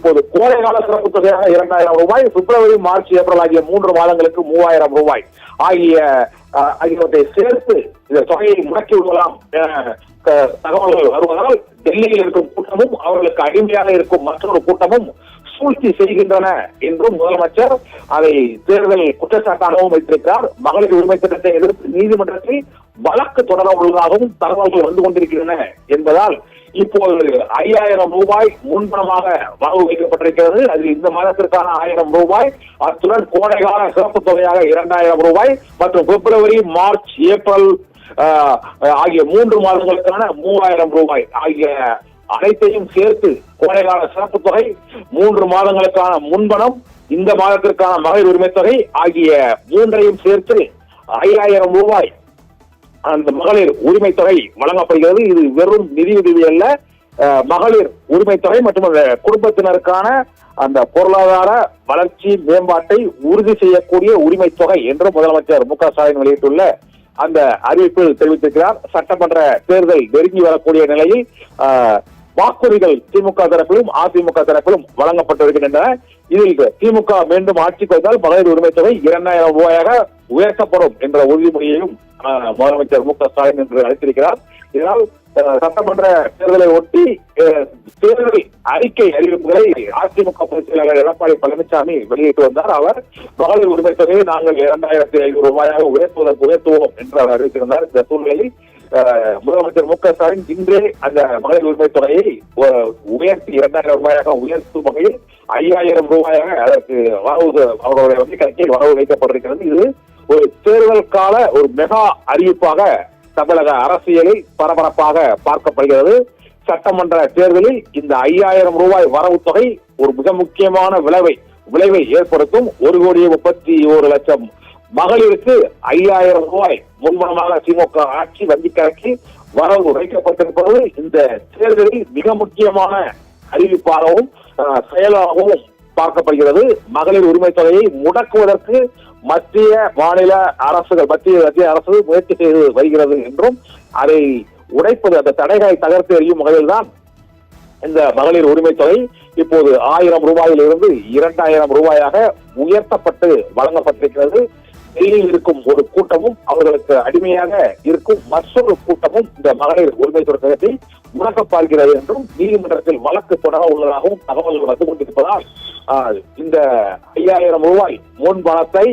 இப்போது கோடைகால சிறப்பு தொகையாக 2000 ரூபாய், பிப்ரவரி, மார்ச், ஏப்ரல் ஆகிய 3 மாதங்களுக்கு 3000 ரூபாய் ஆகியவற்றை சேர்த்து இந்த தொகையை முடக்கி விடலாம் தகவல்கள் வருவதால் டெல்லியில் இருக்கும் கூட்டமும் அவர்களுக்கு அடிமையாக இருக்கும் மற்றொரு கூட்டமும் சூழ்ச்சி செய்கின்றன என்றும் முதலமைச்சர் அதை தேர்தல் குற்றச்சாட்டாகவும் வைத்திருக்கிறார். மகளிர் உரிமை திட்டத்தை எதிர்த்து நீதிமன்றத்தில் வழக்கு தொடர உள்ளதாகவும் தகவல்கள் வந்து கொண்டிருக்கின்றன என்பதால் இப்போது 5000 ரூபாய் முன்பணமாக வரவு வைக்கப்பட்டிருக்கிறது. அதில் இந்த மாதத்திற்கான 1000 ரூபாய், அத்துடன் கோடைகால சிறப்பு தொகையாக 2000 ரூபாய் மற்றும் பிப்ரவரி, மார்ச், ஏப்ரல் ஆகிய 3 மாதங்களுக்கான 3000 ரூபாய் ஆகிய அனைத்தையும் சேர்த்து கோடைகால சிறப்பு தொகை, 3 மாதங்களுக்கான முன்பணம், இந்த மாதத்திற்கான மகளிர் உரிமை தொகை ஆகிய 3ஐயும் சேர்த்து 5000 ரூபாய் அந்த மகளிர் உரிமை தொகை வழங்கப்படுகிறது. இது வெறும் நிதி உதவி அல்ல, மகளிர் உரிமை தொகை மற்றும் குடும்பத்தினருக்கான அந்த பொருளாதார வளர்ச்சி மேம்பாட்டை உறுதி செய்யக்கூடிய உரிமை தொகை என்று முதலமைச்சர் மு க ஸ்டாலின் வெளியிட்டுள்ள அந்த அறிவிப்பில் தெரிவித்திருக்கிறார். சட்டமன்ற தேர்தல் நெருங்கி வரக்கூடிய நிலையில் வாக்குறுதிகள் திமுக தரப்பிலும் அதிமுக தரப்பிலும் வழங்கப்பட்டு வருகின்றன. இதில் திமுக மீண்டும் ஆட்சிக்கு வந்தால் மகளிர் உரிமை தொகை 2000 ரூபாயாக உயர்த்தப்படும் என்ற உறுதிமொழியையும் முதலமைச்சர் மு க ஸ்டாலின் என்று அளித்திருக்கிறார். இதனால் சட்டமன்ற தேர்தலை ஒட்டி தேர்தல் அறிக்கை அறிவிப்புகளை அதிமுக பொதுச் செயலாளர் எடப்பாடி பழனிசாமி வெளியிட்டு வந்தார். அவர் மகளிர் உரிமை தொகையை நாங்கள் 2500 ரூபாயாக உயர்த்துவோம் என்று அவர் அறிவித்திருந்தார். இந்த சூழ்நிலையில் முதலமைச்சர் மு க ஸ்டாலின் இன்றே அந்த மகளிர் உரிமை தொகையை உயர்த்தி 2000 ரூபாயாக உயர்த்தும் வகையில் 5000 ரூபாயாக அதற்கு அவருடைய வங்கி கணக்கில் வரவு வைக்கப்பட்டிருக்கிறது. இது ஒரு தேர்தல் கால ஒரு மெகா அறிவிப்பாக தமிழக அரசியலில் பரபரப்பாக பார்க்கப்படுகிறது. சட்டமன்ற தேர்தலில் இந்த 5000 ரூபாய் வரவு தொகை ஒரு மிக முக்கியமான விளைவை ஏற்படுத்தும். 1,31,00,000 மகளிருக்கு 5000 ரூபாய் முன்பணமாக திமுக ஆட்சி வங்கி கணக்கில் வரவு வைக்கப்பட்டிருப்பது இந்த தேர்தலில் மிக முக்கியமான அறிவிப்பாகவும் செயலாகவும் பார்க்கப்படுகிறது. மகளிர் உரிமை தொகையை முடக்குவதற்கு மத்திய அரசு முயற்சி செய்து வருகிறது என்றும் அதை உடைப்பது அந்த தடைகளை தகர்த்து எறியும் வகையில் தான் இந்த மகளிர் உரிமை தொகை இப்போது 1000 ரூபாயிலிருந்து 2000 ரூபாயாக உயர்த்தப்பட்டு வழங்கப்பட்டிருக்கிறது. டெல்லியில் இருக்கும் ஒரு கூட்டமும் அவர்களுக்கு அடிமையாக இருக்கும் மற்றொரு கூட்டமும் இந்த மகளிர் உரிமை தொகையை முடக்க பார்க்கிறது என்றும் நீதிமன்றத்தில் வழக்கு தொடர உள்ளதாகவும் தகவல்கள் வந்து கொண்டிருப்பதால் இந்த 5000 ரூபாய் முன்பணத்தை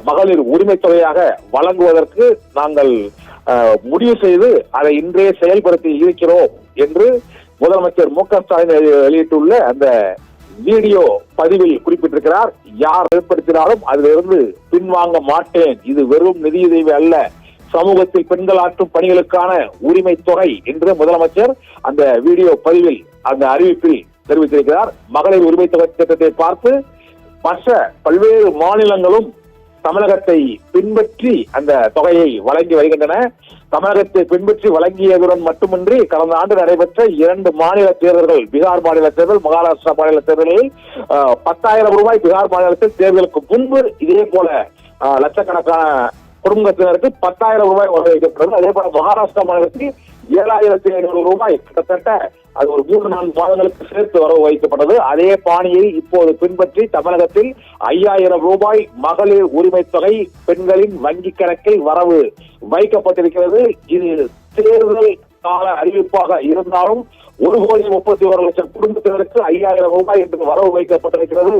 மகளிர் உரிமை தொகையாக வழங்குவதற்கு நாங்கள் முடிவு செய்து அதை இன்றே செயல்படுத்தி இருக்கிறோம் என்று முதலமைச்சர் மு க ஸ்டாலின் வெளியிட்டுள்ள அந்த வீடியோ பதிவில் குறிப்பிட்டிருக்கிறார். யார் ஏற்படுத்தினாலும் அதிலிருந்து பின்வாங்க மாட்டேன், இது வெறும் நிதியுதவி அல்ல, சமூகத்தில் பெண்கள் ஆற்றும் பணிகளுக்கான உரிமை தொகை என்று முதலமைச்சர் அந்த வீடியோ பதிவில் அந்த அறிவிப்பில் தெரிவித்திருக்கிறார். மகளிர் உரிமை தொகை திட்டத்தை பார்த்து மற்ற பல்வேறு மாநிலங்களும் தமிழகத்தை பின்பற்றி அந்த தொகையை வழங்கி வருகின்றன. தமிழகத்தை பின்பற்றி வழங்கியதுடன் மட்டுமின்றி கடந்த ஆண்டு நடைபெற்ற 2 மாநில தேர்தல்கள், பீகார் மாநில தேர்தல், மகாராஷ்டிரா மாநில தேர்தலில் 10,000 ரூபாய் பீகார் மாநிலத்தில் தேர்தலுக்கு முன்பு இதே போல லட்சக்கணக்கான குடும்பத்தினருக்கு 10,000 ரூபாய் வரவு வைக்கப்பட்டது. அதே போல மகாராஷ்டிரா மாநிலத்தில் 7,500 ரூபாய் கிட்டத்தட்ட அது ஒரு 3-4 மாதங்களுக்கு சேர்த்து வரவு வைக்கப்பட்டது. அதே பாணியை இப்போது பின்பற்றி தமிழகத்தில் 5000 ரூபாய் மகளிர் உரிமை தொகை பெண்களின் வங்கி கணக்கில் வரவு வைக்கப்பட்டிருக்கிறது. இது தேர்தல் கால அறிவிப்பாக இருந்தாலும் 1,31,00,000 குடும்பத்தினருக்கு 5000 ரூபாய் என்று வரவு வைக்கப்பட்டிருக்கிறது.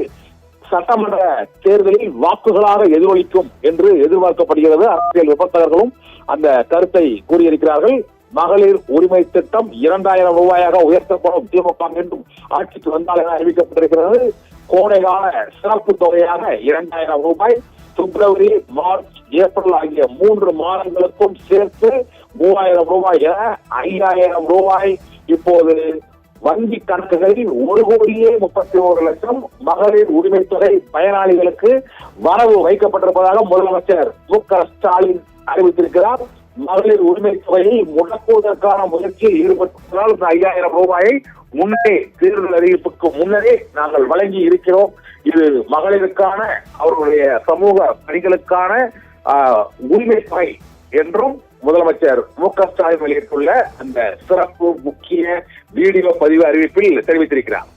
சட்டமன்ற தேர்தலில் வாக்குகளாக எதிரொலிக்கும் என்று எதிர்பார்க்கப்படுகிறது. அரசியல் விமர்சகர்களும் அந்த கருத்தை கூறியிருக்கிறார்கள். மகளிர் உரிமை திட்டம் 2000 ரூபாயாக உயர்த்தப்படும், திமுக மீண்டும் ஆட்சிக்கு வந்தால் என அறிவிக்கப்பட்டிருக்கிறது. கோடைகால சிறப்பு தொகையாக 2000 ரூபாய், பிப்ரவரி, மார்ச், ஏப்ரல் ஆகிய 3 மாதங்களுக்கும் சேர்த்து 3000 ரூபாய் என 5000 ரூபாய் இப்போது வங்கி கணக்குகளில் 1,31,00,000 மகளிர் உரிமை தொகை பயனாளிகளுக்கு வரவு வைக்கப்பட்டிருப்பதாக முதலமைச்சர் மு க ஸ்டாலின் அறிவித்திருக்கிறார். மகளிர் உரிமை தொகையை முடக்குவதற்கான முயற்சியில் ஈடுபட்டுள்ளதால் 5000 ரூபாயை முன்னே தேர்தல் அறிவிப்புக்கு முன்னரே நாங்கள் வழங்கி இருக்கிறோம். இது மகளிருக்கான அவர்களுடைய சமூக பணிகளுக்கான உரிமை தொகை என்றும் முதலமைச்சர் மு க ஸ்டாலின் வெளியிட்டுள்ள அந்த சிறப்பு முக்கிய வீடியோ பதிவு அறிவிப்பில் தெரிவித்திருக்கிறார்.